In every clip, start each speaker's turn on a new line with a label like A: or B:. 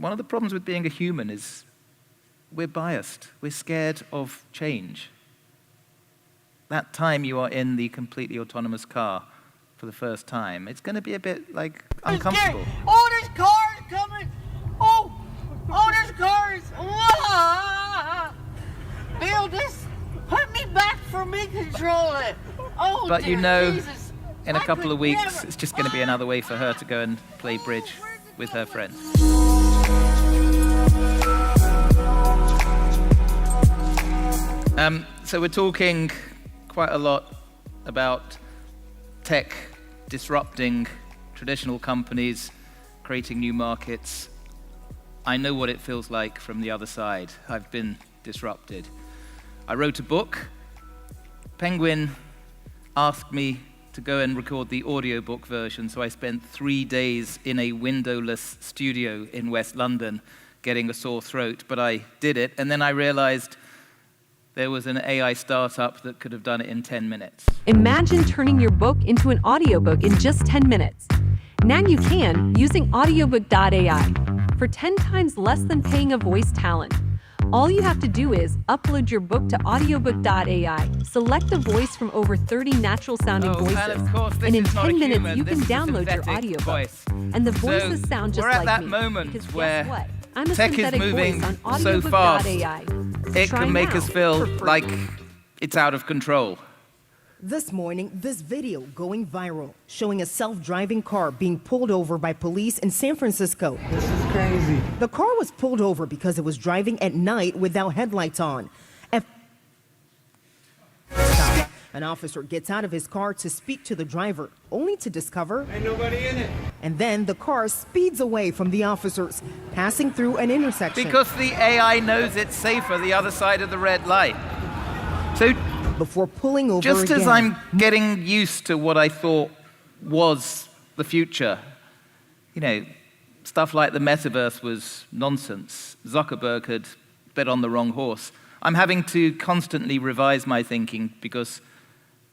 A: one of the problems with being a human is we're biased. We're scared of change. That time you are in the completely autonomous car for the first time, it's going to be a bit, like, uncomfortable.
B: Oh, there's cars coming! Oh, there's cars! Ah! Bill, just put me back for me control it. Oh,
A: But you know,
B: Jesus.
A: in a
B: I
A: couple
B: could
A: of weeks,
B: never-
A: it's just going to be another way for her to go and play bridge with her friends. So we're talking quite a lot about tech disrupting traditional companies, creating new markets. I know what it feels like from the other side. I've been disrupted. I wrote a book. Penguin asked me to go and record the audiobook version, so I spent 3 days in a windowless studio in West London getting a sore throat, but I did it, and then I realized there was an AI startup that could have done it in 10 minutes.
C: Imagine turning your book into an audiobook in just 10 minutes. Now you can using audiobook.ai for 10 times less than paying a voice talent. All you have to do is upload your book to audiobook.ai, select a voice from over 30 natural-sounding voices,
A: and of course,
C: and in
A: this is not
C: 10
A: a
C: minutes
A: human,
C: you can
A: this is a
C: download your
A: synthetic
C: audiobook.
A: voice.
C: And the voices
A: So
C: sound just
A: we're at
C: like
A: that
C: me.
A: moment
C: Because
A: where
C: guess what? I'm a
A: tech is
C: synthetic
A: moving
C: voice on
A: so fast,
C: audiobook.ai.
A: it
C: Try
A: can make
C: now
A: us feel
C: for free.
A: like it's out of control.
D: This morning, this video going viral, showing a self-driving car being pulled over by police in San Francisco.
E: This is crazy.
D: The car was pulled over because it was driving at night without headlights on. An officer gets out of his car to speak to the driver, only to discover
E: Ain't nobody in it.
D: and then the car speeds away from the officers, passing through an intersection.
A: Because the AI knows it's safer the other side of the red light. So
D: Before pulling over
A: just
D: again.
A: as I'm getting used to what I thought was the future, stuff like the metaverse was nonsense. Zuckerberg had bet on the wrong horse. I'm having to constantly revise my thinking because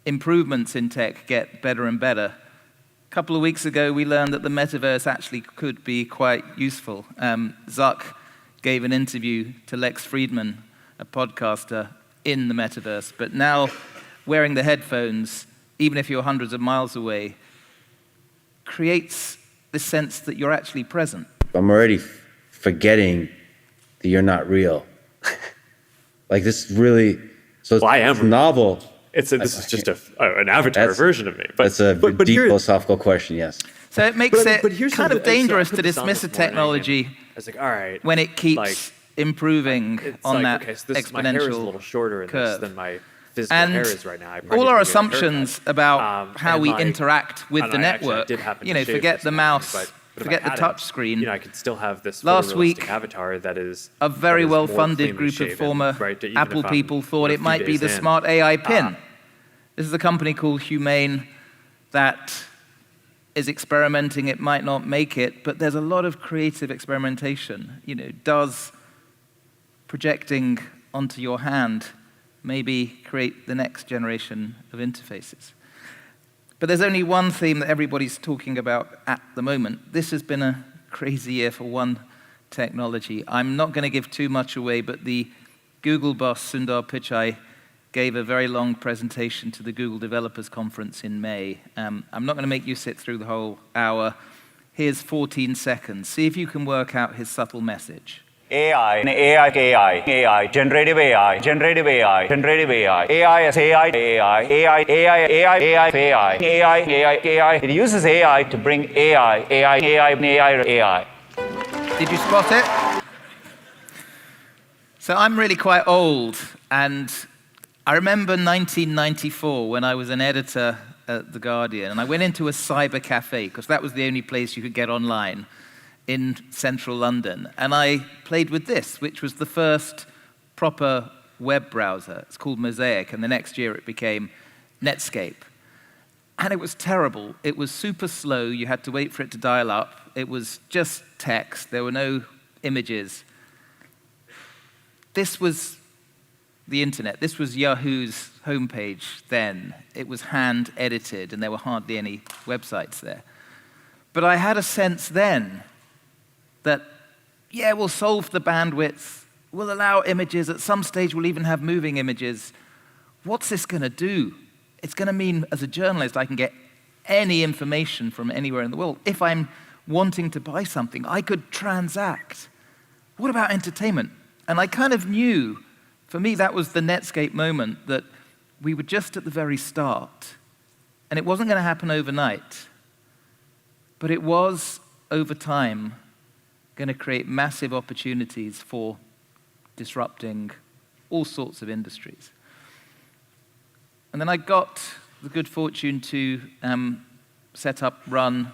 A: improvements in tech get better and better. A couple of weeks ago, we learned that the metaverse actually could be quite useful. Zuck gave an interview to Lex Friedman, a podcaster, in the metaverse. But now, wearing the headphones, even if you're hundreds of miles away, creates the sense that you're actually present.
F: I'm already forgetting that you're not real. Like this really, so it's,
G: Well, I am
F: it's novel.
G: This is just an avatar version of me. But,
F: That's a deep philosophical question, yes.
A: So it makes
G: but
A: it
G: here's
A: kind of
G: something- so I
A: dangerous
G: put
A: to
G: this on
A: dismiss a
G: this morning,
A: technology
G: and I was like, all right,
A: when it keeps
G: like,
A: improving
G: it's
A: on
G: like,
A: that
G: okay, so this, my hair is a
A: exponential
G: little shorter in
A: curve.
G: this than my physical
A: And
G: hair is right now. I probably
A: all
G: need
A: our
G: to get a haircut.
A: assumptions about how
G: and
A: we
G: like-
A: interact with
G: and
A: the
G: I actually
A: network,
G: did happen to shave
A: forget
G: this
A: the
G: morning,
A: mouse,
G: but if
A: forget
G: I
A: the
G: hadn't,
A: touch screen.
G: I could still have this
A: Last
G: photorealistic
A: week,
G: avatar that is
A: A very
G: that is more
A: well-funded
G: cleanly
A: group of
G: shaven,
A: former
G: right, even
A: Apple
G: if I'm,
A: people thought
G: a
A: it
G: few
A: might be
G: days
A: the
G: in.
A: smart AI pin. This is a company called Humane that is experimenting. It might not make it, but there's a lot of creative experimentation. Does projecting onto your hand maybe create the next generation of interfaces? But there's only one theme that everybody's talking about at the moment. This has been a crazy year for one technology. I'm not going to give too much away, but the Google boss, Sundar Pichai, gave a very long presentation to the Google Developers Conference in May. I'm not going to make you sit through the whole hour. Here's 14 seconds. See if you can work out his subtle message.
H: AI, generative AI, generative AI, generative AI, AI as AI, AI. It uses AI to bring AI.
A: Did you spot it? So I'm really quite old, and I remember 1994 when I was an editor at The Guardian, and I went into a cyber cafe, because that was the only place you could get online in central London. And I played with this, which was the first proper web browser. It's called Mosaic, and the next year it became Netscape. And it was terrible. It was super slow. You had to wait for it to dial up. It was just text. There were no images. This was the internet. This was Yahoo's homepage then. It was hand-edited, and there were hardly any websites there. But I had a sense then that yeah, we'll solve the bandwidth, we'll allow images, at some stage we'll even have moving images. What's this going to do? It's going to mean, as a journalist, I can get any information from anywhere in the world. If I'm wanting to buy something, I could transact. What about entertainment? And I kind of knew, for me, that was the Netscape moment, that we were just at the very start. And it wasn't going to happen overnight. But it was, over time, going to create massive opportunities for disrupting all sorts of industries. And then I got the good fortune to set up, run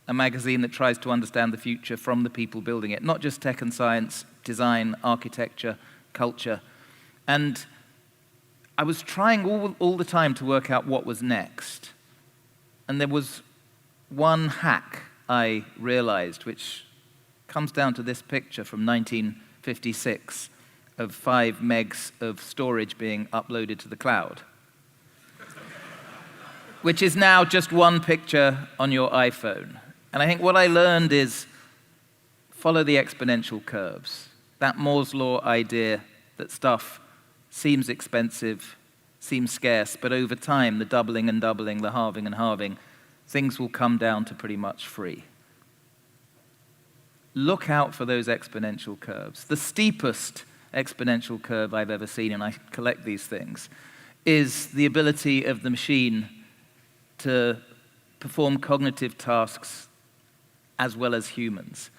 A: a magazine that tries to understand the future from the people building it, not just tech and science, design, architecture, culture. And I was trying all the time to work out what was next. And there was one hack I realized, which comes down to this picture from 1956 of 5 megs of storage being uploaded to the cloud, which is now just one picture on your iPhone. And I think what I learned is follow the exponential curves. That Moore's law idea that stuff seems expensive, seems scarce, but over time, the doubling and doubling, the halving and halving, things will come down to pretty much free. Look out for those exponential curves. The steepest exponential curve I've ever seen, and I collect these things, is the ability of the machine to perform cognitive tasks as well as humans.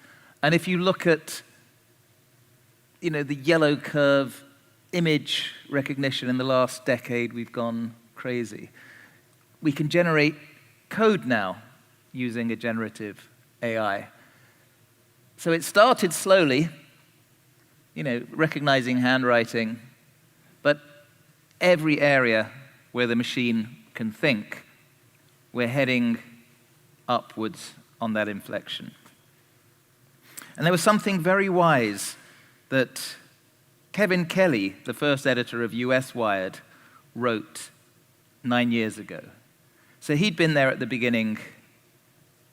A: And if you look at, the yellow curve, image recognition in the last decade, we've gone crazy. We can generate code now using a generative AI. So it started slowly, recognizing handwriting, but every area where the machine can think, we're heading upwards on that inflection. And there was something very wise that Kevin Kelly, the first editor of US Wired, wrote 9 years ago. So he'd been there at the beginning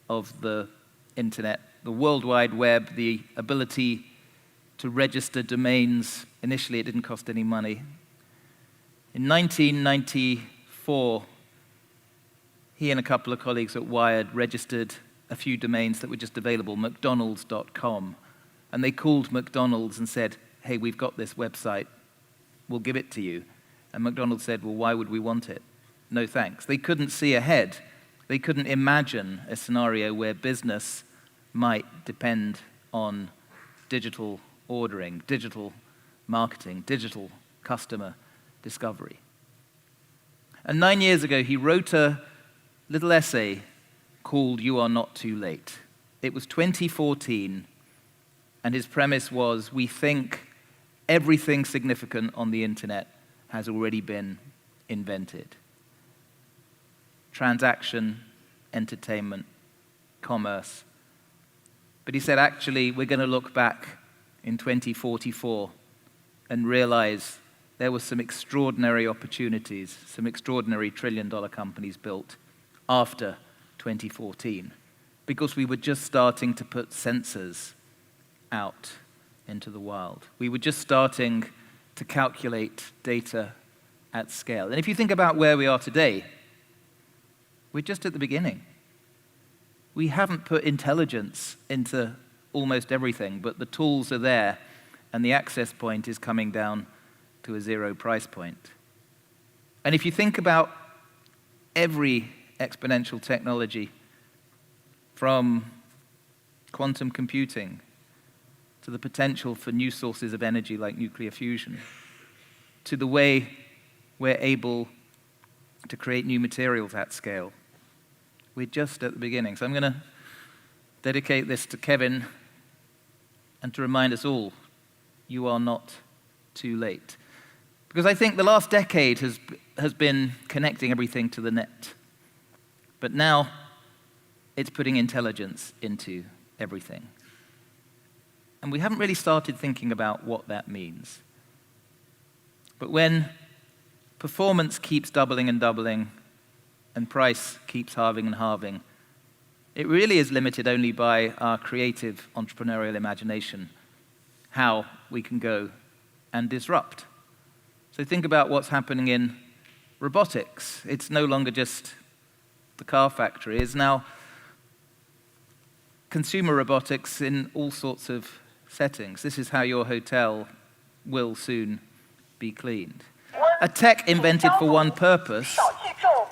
A: of the internet, the World Wide Web, the ability to register domains. Initially, it didn't cost any money. In 1994, he and a couple of colleagues at Wired registered a few domains that were just available, mcdonalds.com. And they called McDonald's and said, hey, we've got this website, we'll give it to you. And McDonald's said, well, why would we want it? No thanks. They couldn't see ahead. They couldn't imagine a scenario where business might depend on digital ordering, digital marketing, digital customer discovery. And 9 years ago, he wrote a little essay called You Are Not Too Late. It was 2014, and his premise was, we think everything significant on the internet has already been invented. Transaction, entertainment, commerce. But he said, actually, we're going to look back in 2044 and realize there were some extraordinary opportunities, some extraordinary trillion-dollar companies built after 2014, because we were just starting to put sensors out into the wild. We were just starting to calculate data at scale. And if you think about where we are today, we're just at the beginning. We haven't put intelligence into almost everything, but the tools are there, and the access point is coming down to a zero price point. And if you think about every exponential technology, from quantum computing to the potential for new sources of energy like nuclear fusion, to the way we're able to create new materials at scale, we're just at the beginning. So I'm going to dedicate this to Kevin and to remind us all, you are not too late. Because I think the last decade has been connecting everything to the net. But now it's putting intelligence into everything. And we haven't really started thinking about what that means. But when performance keeps doubling and doubling, and price keeps halving and halving, it really is limited only by our creative entrepreneurial imagination how we can go and disrupt. So think about what's happening in robotics. It's no longer just the car factory. It's now consumer robotics in all sorts of settings. This is how your hotel will soon be cleaned. A tech invented for one purpose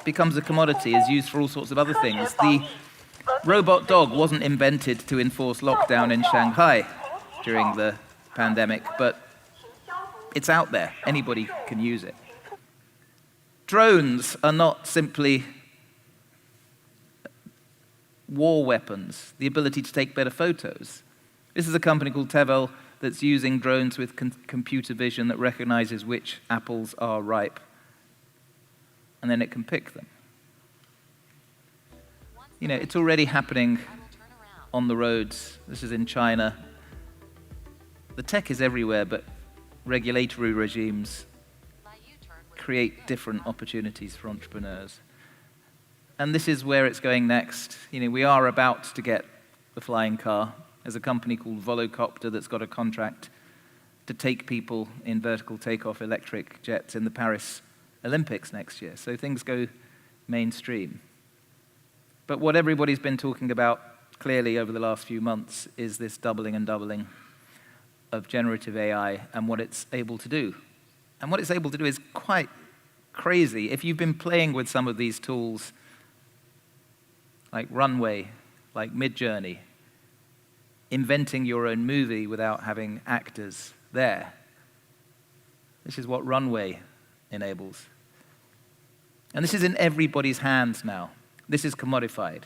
A: becomes a commodity, is used for all sorts of other things. The robot dog wasn't invented to enforce lockdown in Shanghai during the pandemic, but it's out there. Anybody can use it. Drones are not simply war weapons, the ability to take better photos. This is a company called Tevel that's using drones with computer vision that recognizes which apples are ripe, and then it can pick them. You know, it's already happening on the roads. This is in China. The tech is everywhere, but regulatory regimes create different opportunities for entrepreneurs. And this is where it's going next. You know, we are about to get the flying car. There's a company called Volocopter that's got a contract to take people in vertical takeoff electric jets in the Paris Olympics next year. So things go mainstream. But what everybody's been talking about clearly over the last few months is this doubling and doubling of generative AI and what it's able to do. And what it's able to do is quite crazy. If you've been playing with some of these tools, like Runway, like Midjourney, inventing your own movie without having actors there. This is what Runway enables. And this is in everybody's hands now. This is commodified.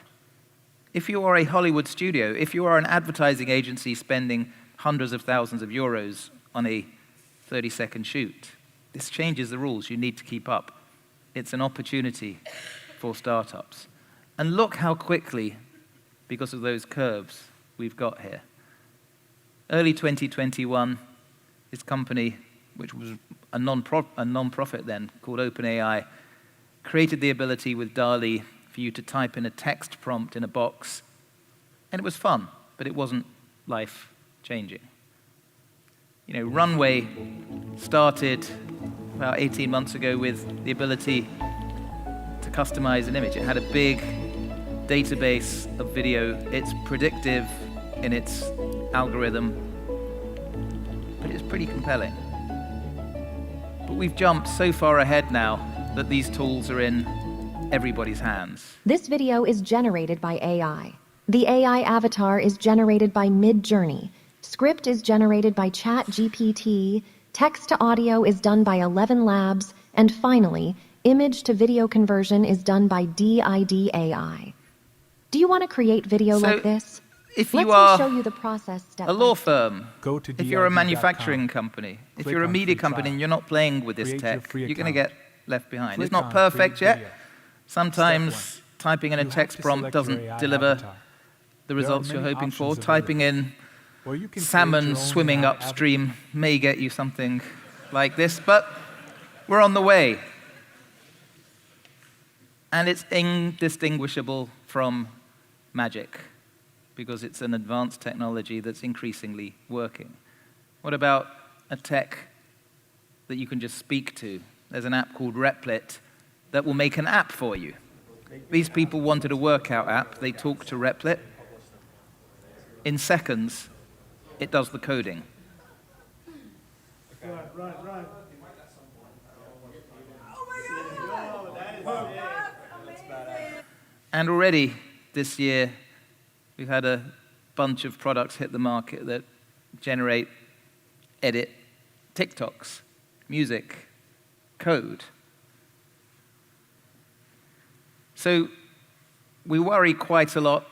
A: If you are a Hollywood studio, if you are an advertising agency spending hundreds of thousands of euros on a 30-second shoot, this changes the rules. You need to keep up. It's an opportunity for startups. And look how quickly, because of those curves, we've got here. Early 2021, this company, which was a non-profit then, called OpenAI, created the ability with DALL-E for you to type in a text prompt in a box. And it was fun, but it wasn't life-changing. You know, Runway started about 18 months ago with the ability to customize an image. It had a big database of video. It's predictive in its algorithm, but it's pretty compelling. But we've jumped so far ahead now that these tools are in everybody's hands.
E: This video is generated by AI. The AI avatar is generated by Midjourney. Script is generated by ChatGPT. Text to audio is done by 11 Labs. And finally, image to video conversion is done by DID AI. Do you want to create video like this?
A: If you
E: Let
A: are
E: me show you the process step
A: a law
E: by step.
A: firm,
I: Go to
A: if you're a
I: DID.com,
A: manufacturing company, if
I: click
A: you're a
I: on
A: media
I: free
A: company
I: trial.
A: and you're not playing with this
I: Create your
A: tech,
I: free
A: you're going to
I: account.
A: get left behind.
I: Click
A: It's not
I: on
A: perfect
I: Create
A: yet.
I: Video.
A: Sometimes
I: Step
A: typing in a
I: You have
A: text
I: to
A: prompt
I: select
A: doesn't
I: your AI
A: deliver
I: avatar.
A: the
I: There are
A: results you're
I: many
A: hoping for.
I: options
A: Typing in
I: Or you can create your
A: salmon
I: own
A: swimming
I: AI
A: upstream may get you something like this, but we're on the way. And it's indistinguishable from magic, because it's an advanced technology that's increasingly working. What about a tech that you can just speak to? There's an app called Replit that will make an app for you. These people wanted a workout app. They talk to Replit. In seconds, it does the coding. And already this year, we've had a bunch of products hit the market that generate, edit TikToks, music, code. So we worry quite a lot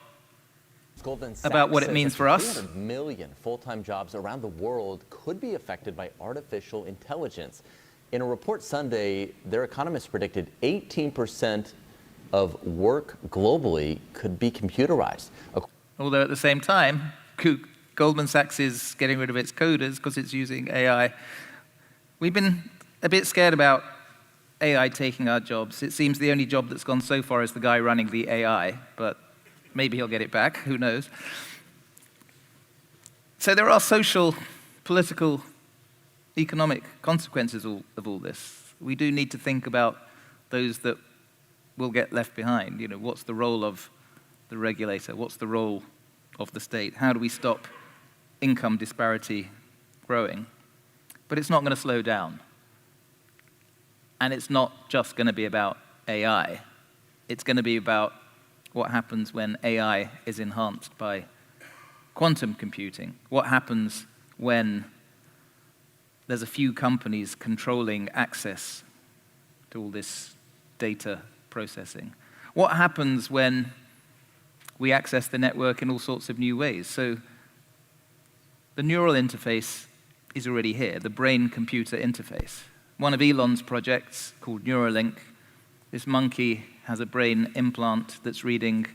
A: about what it means for us.
J: 300 million full-time jobs around the world could be affected by artificial intelligence. In a report Sunday, their economists predicted 18% of work globally could be computerized.
A: Although at the same time, Goldman Sachs is getting rid of its coders because it's using AI. We've been a bit scared about AI taking our jobs. It seems the only job that's gone so far is the guy running the AI, but maybe he'll get it back, who knows. So there are social political, economic consequences of all this. We do need to think about those that will get left behind. You know, what's the role of the regulator? What's the role of the state? How do we stop income disparity growing? But it's not going to slow down. And it's not just going to be about AI. It's going to be about what happens when AI is enhanced by quantum computing. What happens when there's a few companies controlling access to all this data processing? What happens when we access the network in all sorts of new ways? So the neural interface is already here, the brain-computer interface. One of Elon's projects, called Neuralink, this monkey has a brain implant that's reading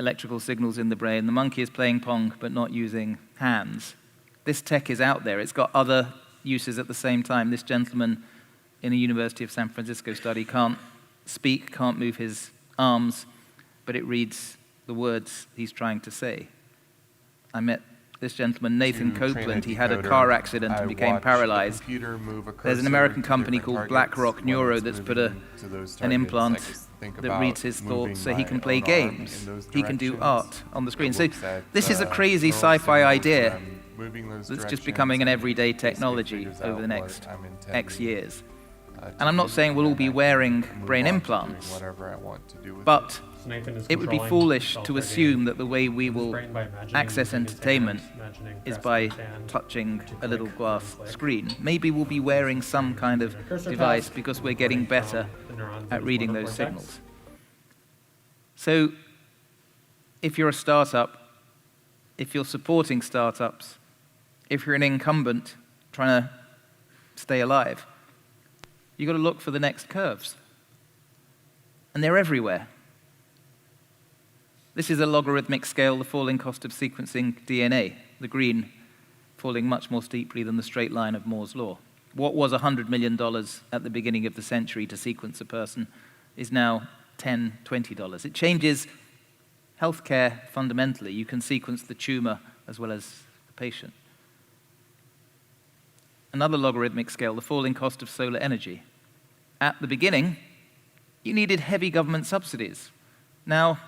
A: electrical signals in the brain. The monkey is playing Pong, but not using hands. This tech is out there. It's got other uses at the same time. This gentleman in a University of San Francisco study can't speak, can't move his arms, but it reads the words he's trying to say. I met this gentleman, Nathan Copeland. He had a car accident and became paralyzed. There's an American company called BlackRock Neuro that's put an implant that reads his thoughts so he can play games. He can do art on the screen. So this is a crazy sci-fi idea that's just becoming an everyday technology over the next X years. And I'm not saying we'll all be wearing brain implants, but it would be foolish to assume that the way we will access entertainment is by touching a little glass screen. Maybe we'll be wearing some kind of device because we're getting better at reading those signals. So if you're a startup, if you're supporting startups, if you're an incumbent trying to stay alive, you've got to look for the next curves. And they're everywhere. This is a logarithmic scale, the falling cost of sequencing DNA, the green falling much more steeply than the straight line of Moore's law. What was $100 million at the beginning of the century to sequence a person is now $10, $20. It changes healthcare fundamentally. You can sequence the tumor as well as the patient. Another logarithmic scale, the falling cost of solar energy. At the beginning, you needed heavy government subsidies. Now,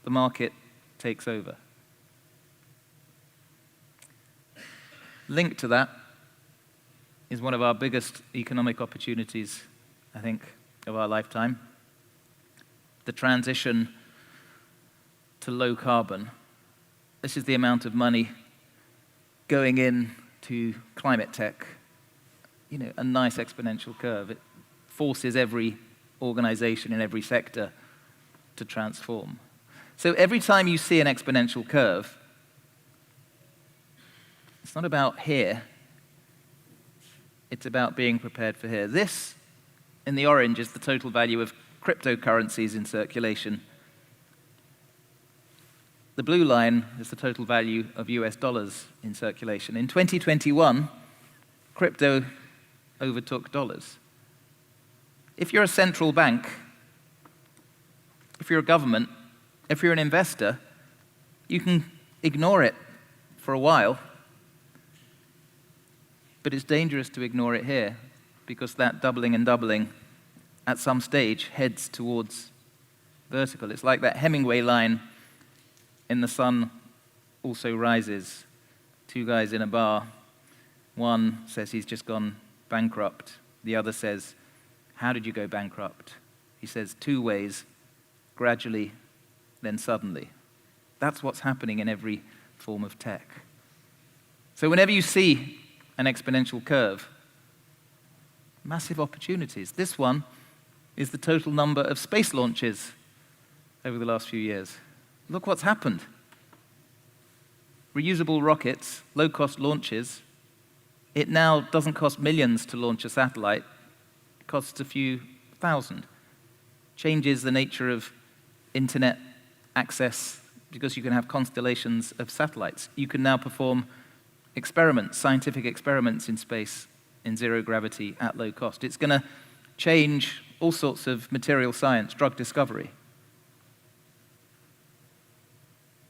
A: the market takes over. Linked to that is one of our biggest economic opportunities, I think, of our lifetime. The transition to low carbon. This is the amount of money going in to climate tech. You know, a nice exponential curve. It forces every organization in every sector to transform. So every time you see an exponential curve, it's not about here, it's about being prepared for here. This, in the orange, is the total value of cryptocurrencies in circulation. The blue line is the total value of US dollars in circulation. In 2021, crypto overtook dollars. If you're a central bank, if you're a government, if you're an investor, you can ignore it for a while, but it's dangerous to ignore it here because that doubling and doubling at some stage heads towards vertical. It's like that Hemingway line in The Sun Also Rises. Two guys in a bar. One says he's just gone bankrupt. The other says, "How did you go bankrupt?" He says, 2 ways, gradually, then suddenly. That's what's happening in every form of tech. So whenever you see an exponential curve, massive opportunities. This one is the total number of space launches over the last few years. Look what's happened. Reusable rockets, low-cost launches. It now doesn't cost millions to launch a satellite. It costs a few thousand. Changes the nature of internet access because you can have constellations of satellites. You can now perform experiments, scientific experiments in space in zero gravity at low cost. It's going to change all sorts of material science, drug discovery.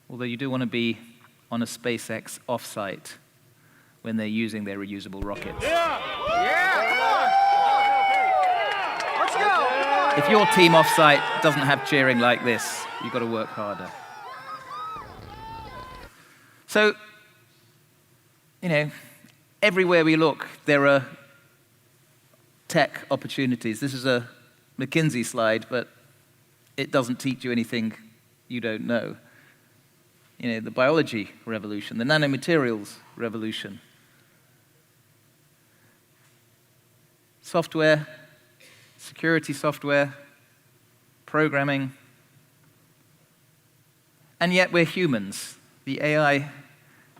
A: Although you do want to be on a SpaceX offsite when they're using their reusable rockets. If your team offsite doesn't have cheering like this, you've got to work harder. So, everywhere we look, there are tech opportunities. This is a McKinsey slide, but it doesn't teach you anything you don't know. The biology revolution, the nanomaterials revolution. Software, security software, programming. And yet we're humans. The AI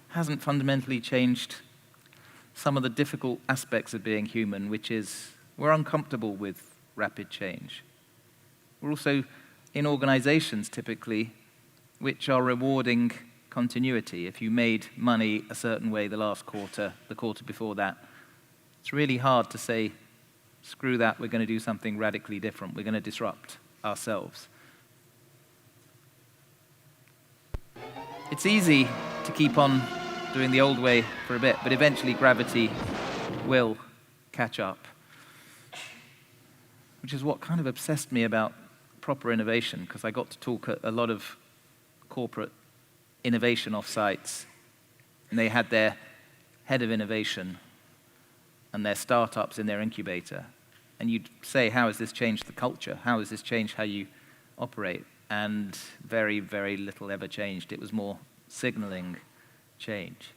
A: hasn't fundamentally changed some of the difficult aspects of being human, which is we're uncomfortable with rapid change. We're also in organizations, typically, which are rewarding continuity. If you made money a certain way the last quarter, the quarter before that, it's really hard to say, screw that, we're going to do something radically different. We're going to disrupt ourselves. It's easy to keep on doing the old way for a bit, but eventually gravity will catch up, which is what kind of obsessed me about proper innovation, because I got to talk at a lot of corporate innovation offsites, and they had their head of innovation and their startups in their incubator. And you'd say, how has this changed the culture? How has this changed how you operate? And very, very little ever changed. It was more signaling change.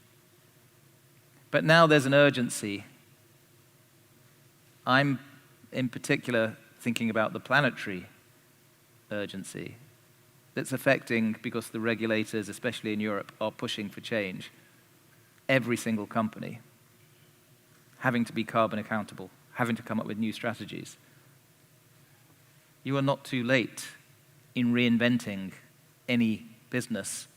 A: But now there's an urgency. I'm, in particular, thinking about the planetary urgency that's affecting, because the regulators, especially in Europe, are pushing for change. Every single company having to be carbon accountable, having to come up with new strategies. You are not too late in reinventing any business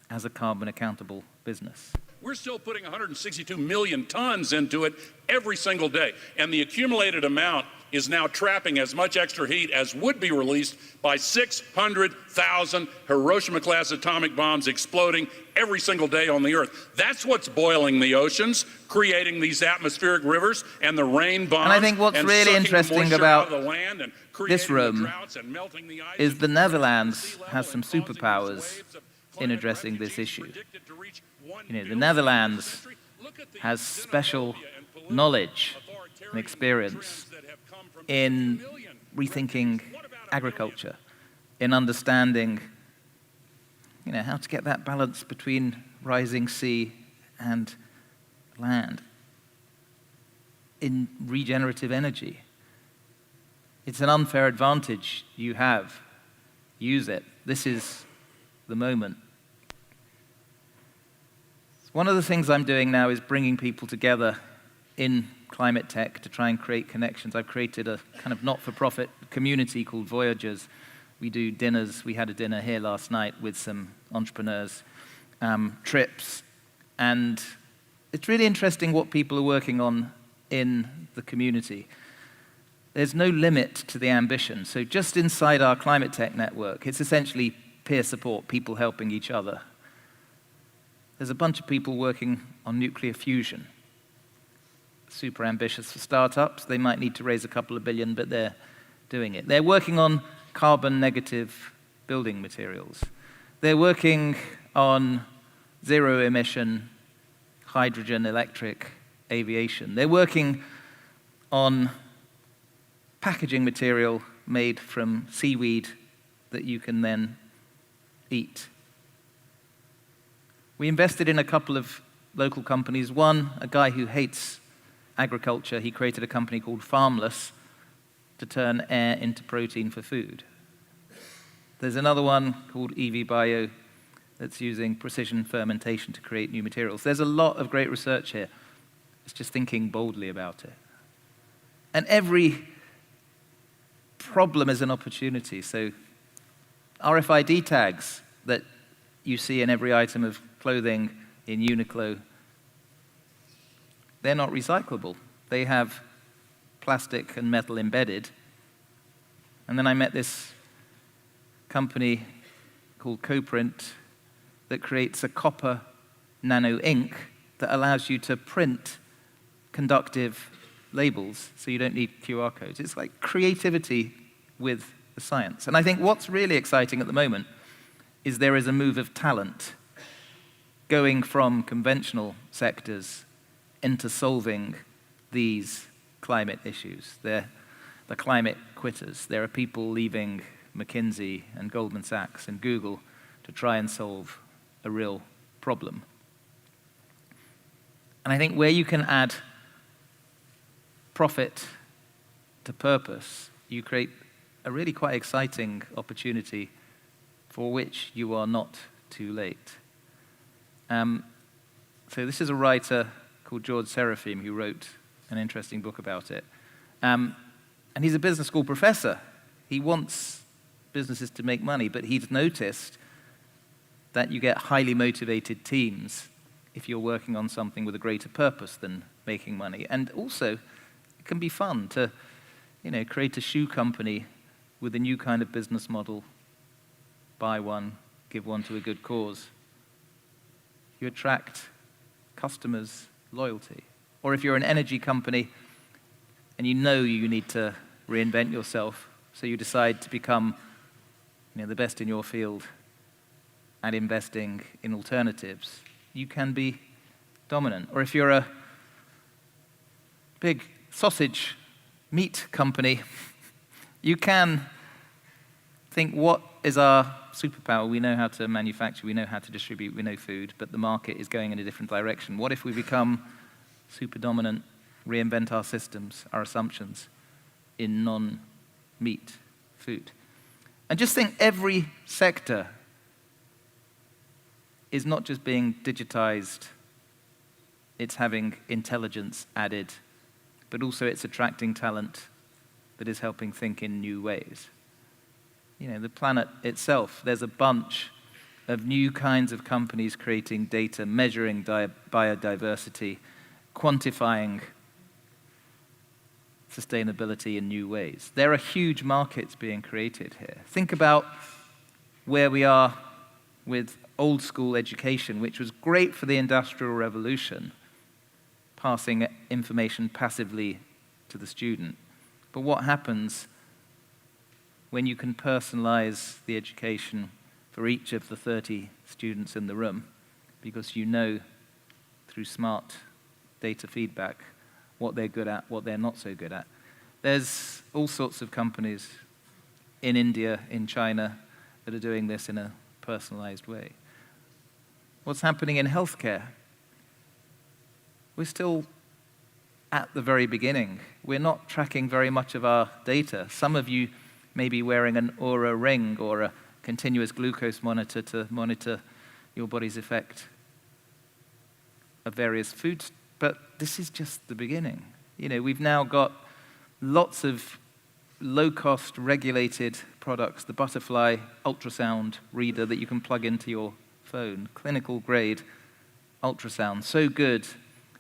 A: as a carbon accountable business.
I: We're still putting 162 million tons into it every single day, and the accumulated amount is now trapping as much extra heat as would be released by 600,000 Hiroshima-class atomic bombs exploding every single day on the Earth. That's what's boiling the oceans, creating these atmospheric rivers and the rain bombs.
A: And I think what's really interesting about this room is the Netherlands has some superpowers in addressing this issue. The Netherlands has special knowledge and experience in rethinking agriculture, in understanding, how to get that balance between rising sea and land, in regenerative energy. It's an unfair advantage you have. Use it. This is the moment. One of the things I'm doing now is bringing people together in climate tech to try and create connections. I've created a kind of not-for-profit community called Voyagers. We do dinners. We had a dinner here last night with some entrepreneurs, trips. And it's really interesting what people are working on in the community. There's no limit to the ambition. So just inside our climate tech network, it's essentially peer support, people helping each other. There's a bunch of people working on nuclear fusion. Super ambitious for startups. They might need to raise a couple of billion, but they're doing it. They're working on carbon negative building materials. They're working on zero emission hydrogen electric aviation. They're working on packaging material made from seaweed that you can then eat. We invested in a couple of local companies. One, a guy who hates agriculture, he created a company called Farmless to turn air into protein for food. There's another one called EV Bio that's using precision fermentation to create new materials. There's a lot of great research here. It's just thinking boldly about it. And every problem is an opportunity. So RFID tags that you see in every item of clothing in Uniqlo, they're not recyclable. They have plastic and metal embedded. And then I met this company called CoPrint that creates a copper nano ink that allows you to print conductive labels so you don't need QR codes. It's like creativity with the science. And I think what's really exciting at the moment is there is a move of talent going from conventional sectors into solving these climate issues. They're the climate quitters. There are people leaving McKinsey and Goldman Sachs and Google to try and solve a real problem. And I think where you can add profit to purpose, you create a really quite exciting opportunity for which you are not too late. So this is a writer called George Seraphim who wrote an interesting book about it. And he's a business school professor. He wants businesses to make money, but he's noticed that you get highly motivated teams if you're working on something with a greater purpose than making money. And also, it can be fun to, create a shoe company with a new kind of business model. Buy one, give one to a good cause. You attract customers' loyalty. Or if you're an energy company and you know you need to reinvent yourself, so you decide to become the best in your field and investing in alternatives, you can be dominant. Or if you're a big sausage meat company, you can think, what is our superpower? We know how to manufacture, we know how to distribute, we know food, but the market is going in a different direction. What if we become super dominant, reinvent our systems, our assumptions in non-meat food? And just think, every sector is not just being digitized, it's having intelligence added, but also it's attracting talent that is helping think in new ways. The planet itself, there's a bunch of new kinds of companies creating data, measuring biodiversity, quantifying sustainability in new ways. There are huge markets being created here. Think about where we are with old school education, which was great for the Industrial Revolution, passing information passively to the student. But what happens when you can personalize the education for each of the 30 students in the room, because you know through smart data feedback what they're good at, what they're not so good at? There's all sorts of companies in India, in China, that are doing this in a personalized way. What's happening in healthcare? We're still at the very beginning. We're not tracking very much of our data. Some of you may be wearing an Oura ring or a continuous glucose monitor to monitor your body's effect of various foods, but this is just the beginning. We've now got lots of low-cost, regulated products, the Butterfly ultrasound reader that you can plug into your phone, clinical-grade ultrasound, so good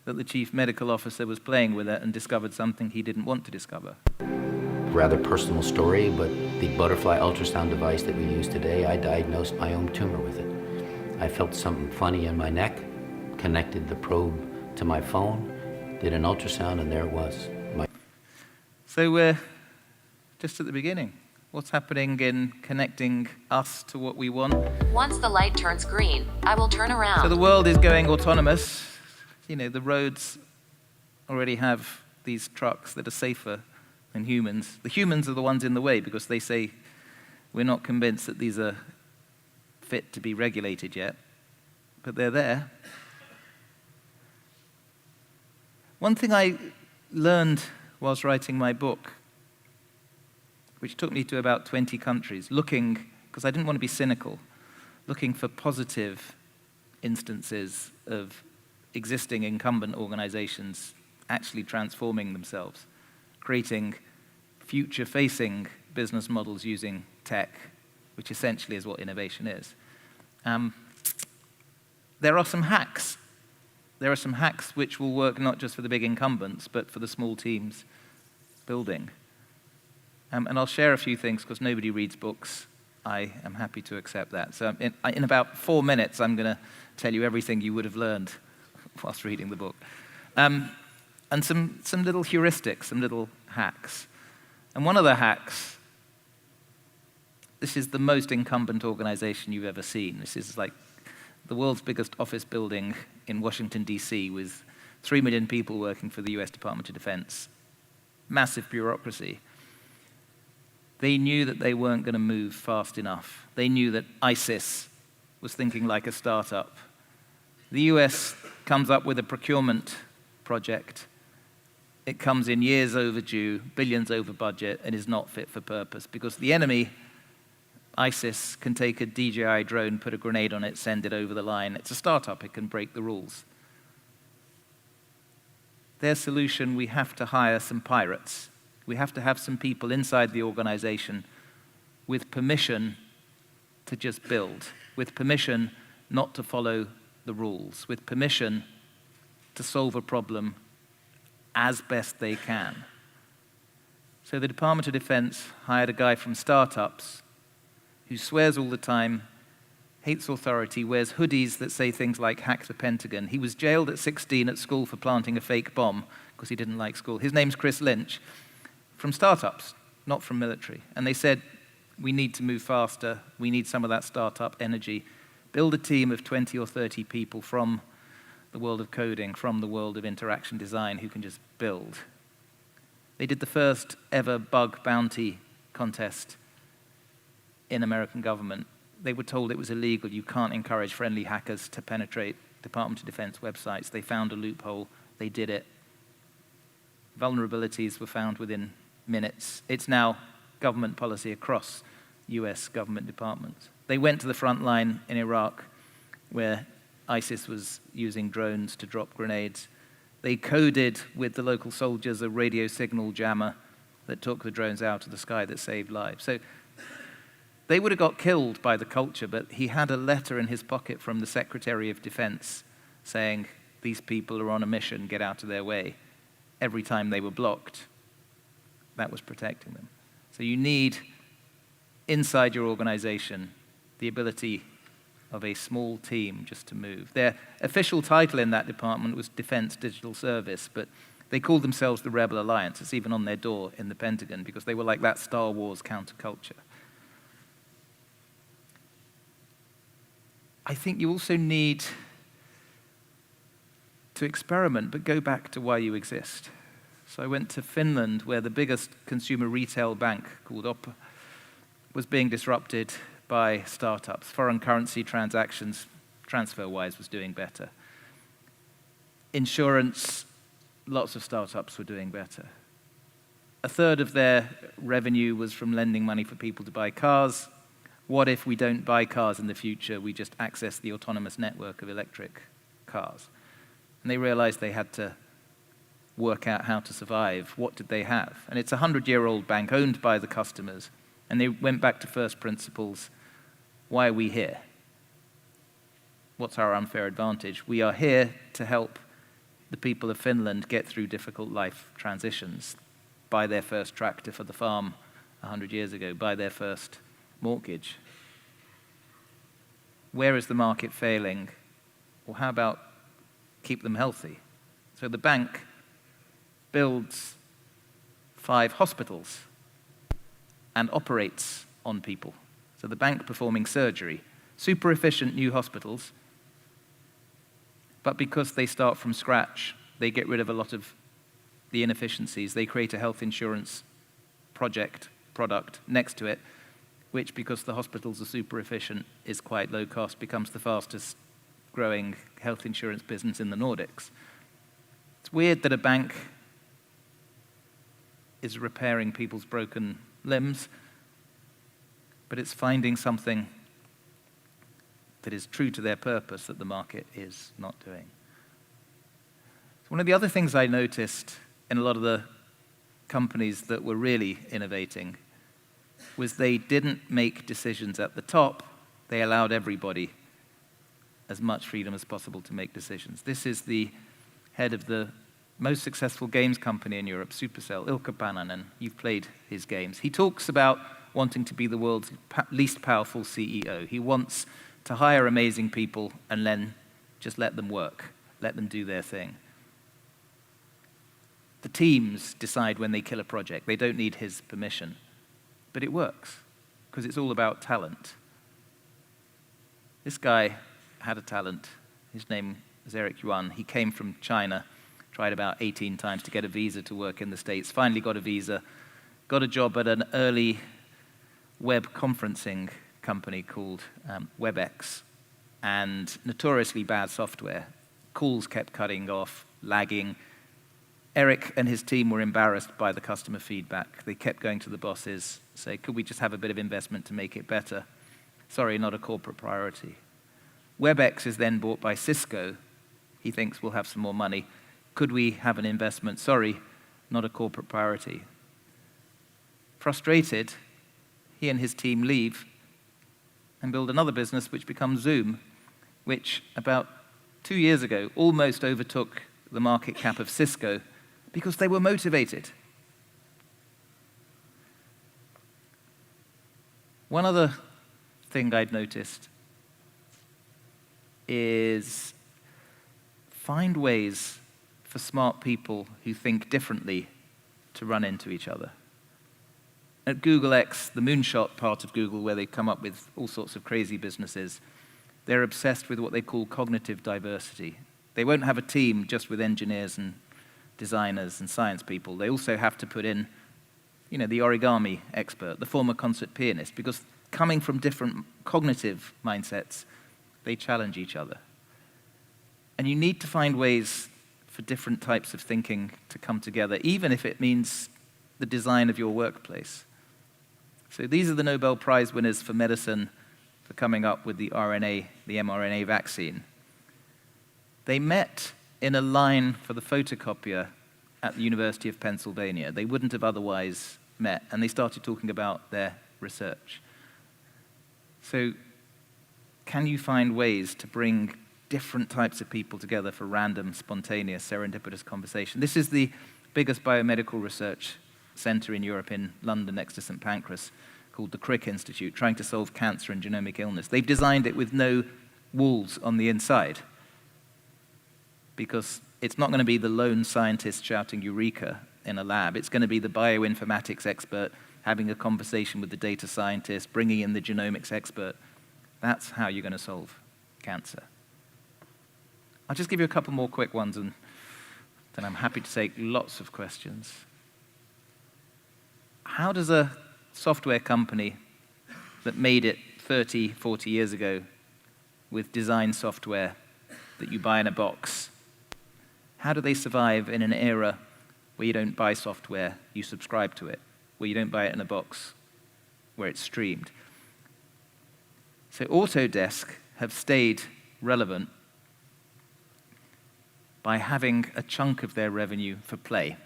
A: that the chief medical officer was playing with it and discovered something he didn't want to discover.
K: Rather personal story, but the Butterfly ultrasound device that we use today, I diagnosed my own tumor with it. I felt something funny in my neck, connected the probe to my phone, did an ultrasound, and there it was.
A: So we're just at the beginning. What's happening in connecting us to what we want?
L: Once the light turns green, I will turn around.
A: So the world is going autonomous. The roads already have these trucks that are safer than humans. The humans are the ones in the way because they say, we're not convinced that these are fit to be regulated yet, but they're there. One thing I learned whilst writing my book, which took me to about 20 countries, looking, because I didn't want to be cynical, looking for positive instances of existing incumbent organizations actually transforming themselves, creating future-facing business models using tech, which essentially is what innovation is. There are some hacks. There are some hacks which will work not just for the big incumbents, but for the small teams building. And I'll share a few things because nobody reads books. I am happy to accept that. So in about 4 minutes, I'm going to tell you everything you would have learned whilst reading the book. And some little heuristics, some little hacks. And one of the hacks, this is the most incumbent organization you've ever seen. This is like the world's biggest office building in Washington, D.C., with 3 million people working for the US Department of Defense. Massive bureaucracy. They knew that they weren't going to move fast enough. They knew that ISIS was thinking like a startup. The US comes up with a procurement project. It comes in years overdue, billions over budget, and is not fit for purpose because the enemy, ISIS, can take a DJI drone, put a grenade on it, send it over the line. It's a startup. It can break the rules. Their solution, we have to hire some pirates. We have to have some people inside the organization with permission to just build, with permission not to follow the rules, with permission to solve a problem as best they can. So the Department of Defense hired a guy from startups who swears all the time, hates authority, wears hoodies that say things like hack the Pentagon. He was jailed at 16 at school for planting a fake bomb because he didn't like school. His name's Chris Lynch, from startups, not from military. And they said, we need to move faster. We need some of that startup energy. Build a team of 20 or 30 people from the world of coding, from the world of interaction design, who can just build. They did the first ever bug bounty contest in American government. They were told it was illegal. You can't encourage friendly hackers to penetrate Department of Defense websites. They found a loophole. They did it. Vulnerabilities were found within minutes. It's now government policy across US government departments. They went to the front line in Iraq, where ISIS was using drones to drop grenades. They coded with the local soldiers a radio signal jammer that took the drones out of the sky that saved lives. So they would have got killed by the culture, but he had a letter in his pocket from the Secretary of Defense saying, these people are on a mission, get out of their way. Every time they were blocked, that was protecting them. So you need, inside your organization, the ability of a small team just to move. Their official title in that department was Defense Digital Service, but they called themselves the Rebel Alliance. It's even on their door in the Pentagon because they were like that Star Wars counterculture. I think you also need to experiment, but go back to why you exist. So I went to Finland, where the biggest consumer retail bank, called OP, was being disrupted by startups. Foreign currency transactions, transfer-wise, was doing better. Insurance, lots of startups were doing better. A third of their revenue was from lending money for people to buy cars. What if we don't buy cars in the future, we just access the autonomous network of electric cars? And they realized they had to work out how to survive. What did they have? And it's a 100-year-old bank owned by the customers. And they went back to first principles. Why are we here? What's our unfair advantage? We are here to help the people of Finland get through difficult life transitions, buy their first tractor for the farm 100 years ago, buy their first mortgage. Where is the market failing? Or how about keep them healthy? So the bank builds 5 hospitals and operates on people. So the bank performing surgery, super efficient new hospitals, but because they start from scratch, they get rid of a lot of the inefficiencies. They create a health insurance product next to it, which, because the hospitals are super efficient, is quite low cost, becomes the fastest growing health insurance business in the Nordics. It's weird that a bank is repairing people's broken limbs, but it's finding something that is true to their purpose that the market is not doing. So one of the other things I noticed in a lot of the companies that were really innovating was they didn't make decisions at the top. They allowed everybody as much freedom as possible to make decisions. This is the head of the most successful games company in Europe, Supercell, Ilkka Paananen. You've played his games. He talks about wanting to be the world's least powerful CEO. He wants to hire amazing people and then just let them work. let them do their thing. The teams decide when they kill a project. They don't need his permission. But it works, because it's all about talent. This guy had a talent. His name was Eric Yuan. He came from China, tried about 18 times to get a visa to work in the States, finally got a visa, got a job at an early web conferencing company called WebEx, and notoriously bad software. Calls kept cutting off, lagging. Eric and his team were embarrassed by the customer feedback. They kept going to the bosses, say, could we just have a bit of investment to make it better? Sorry, not a corporate priority. WebEx is then bought by Cisco. He thinks we'll have some more money. Could we have an investment? Sorry, not a corporate priority. Frustrated, he and his team leave and build another business which becomes Zoom, which about 2 years ago almost overtook the market cap of Cisco because they were motivated. One other thing I'd noticed is find ways for smart people who think differently to run into each other. At Google X, the moonshot part of Google, where they come up with all sorts of crazy businesses, they're obsessed with what they call cognitive diversity. They won't have a team just with engineers and designers and science people. They also have to put in, the origami expert, the former concert pianist, because coming from different cognitive mindsets, they challenge each other. And you need to find ways for different types of thinking to come together, even if it means the design of your workplace. So these are the Nobel Prize winners for medicine for coming up with the mRNA vaccine. They met in a line for the photocopier at the University of Pennsylvania. They wouldn't have otherwise met, and they started talking about their research. So can you find ways to bring different types of people together for random, spontaneous, serendipitous conversation? This is the biggest biomedical research center in Europe, in London, next to St. Pancras, called the Crick Institute, trying to solve cancer and genomic illness. They've designed it with no walls on the inside, because it's not going to be the lone scientist shouting eureka in a lab. It's going to be the bioinformatics expert having a conversation with the data scientist, bringing in the genomics expert. That's how you're going to solve cancer. I'll just give you a couple more quick ones, and then I'm happy to take lots of questions. How does a software company that made it 30, 40 years ago with design software that you buy in a box, how do they survive in an era where you don't buy software, you subscribe to it, where you don't buy it in a box, where it's streamed? So Autodesk have stayed relevant by having a chunk of their revenue for play.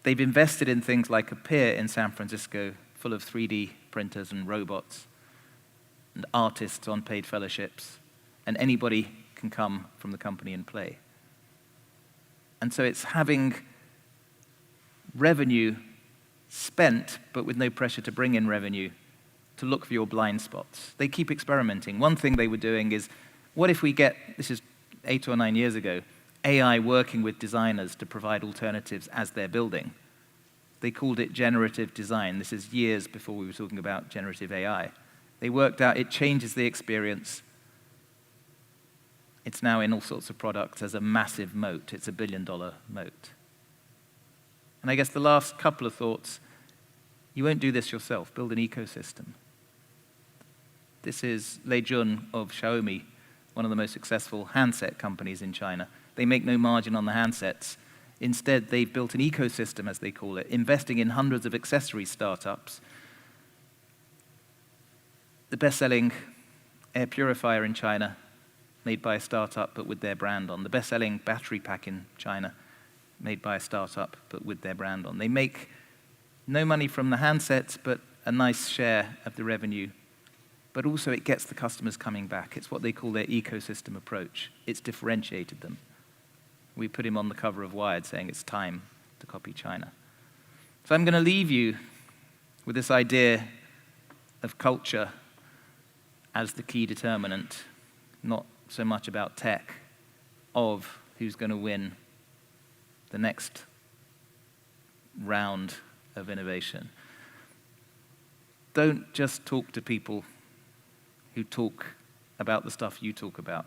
A: They've invested in things like a pier in San Francisco full of 3D printers and robots and artists on paid fellowships, and anybody can come from the company and play. And so it's having revenue spent, but with no pressure to bring in revenue, to look for your blind spots. They keep experimenting. One thing they were doing is, what if we get, this is 8 or 9 years ago, AI working with designers to provide alternatives as they're building? They called it generative design. This is years before we were talking about generative AI. They worked out it changes the experience. It's now in all sorts of products as a massive moat. It's $1 billion moat. And I guess the last couple of thoughts, you won't do this yourself. Build an ecosystem. This is Lei Jun of Xiaomi, one of the most successful handset companies in China. They make no margin on the handsets. Instead, they've built an ecosystem, as they call it, investing in hundreds of accessory startups. The best-selling air purifier in China, made by a startup, but with their brand on. The best-selling battery pack in China, made by a startup, but with their brand on. They make no money from the handsets, but a nice share of the revenue. But also it gets the customers coming back. It's what they call their ecosystem approach. It's differentiated them. We put him on the cover of Wired saying it's time to copy China. So I'm going to leave you with this idea of culture as the key determinant, not so much about tech, of who's going to win the next round of innovation. Don't just talk to people who talk about the stuff you talk about.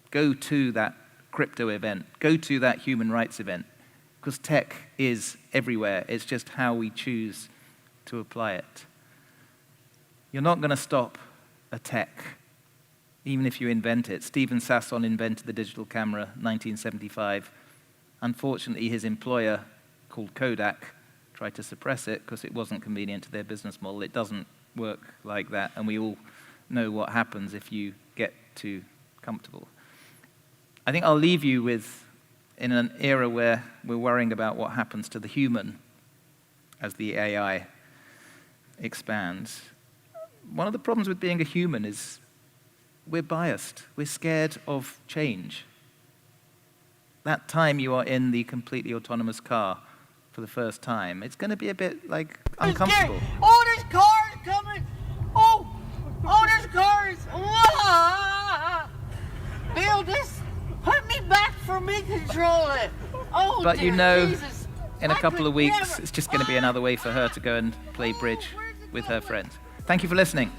A: Go to that crypto event, go to that human rights event, because tech is everywhere. It's just how we choose to apply it. You're not going to stop a tech, even if you invent it. Stephen Sasson invented the digital camera in 1975. Unfortunately, his employer, called Kodak, tried to suppress it because it wasn't convenient to their business model. It doesn't work like that, and we all know what happens if you get too comfortable. I think I'll leave you with, in an era where we're worrying about what happens to the human as the AI expands. One of the problems with being a human is we're biased. We're scared of change. That time you are in the completely autonomous car for the first time, it's going to be a bit, uncomfortable.
B: Oh, there's cars coming! Oh, there's cars! Whoa! Bill, just put me back for me control it. Oh,
A: But
B: dear Jesus.
A: in a couple of weeks,
B: never-
A: it's just going to be another way for her to go and play bridge with her friends. Thank you for listening.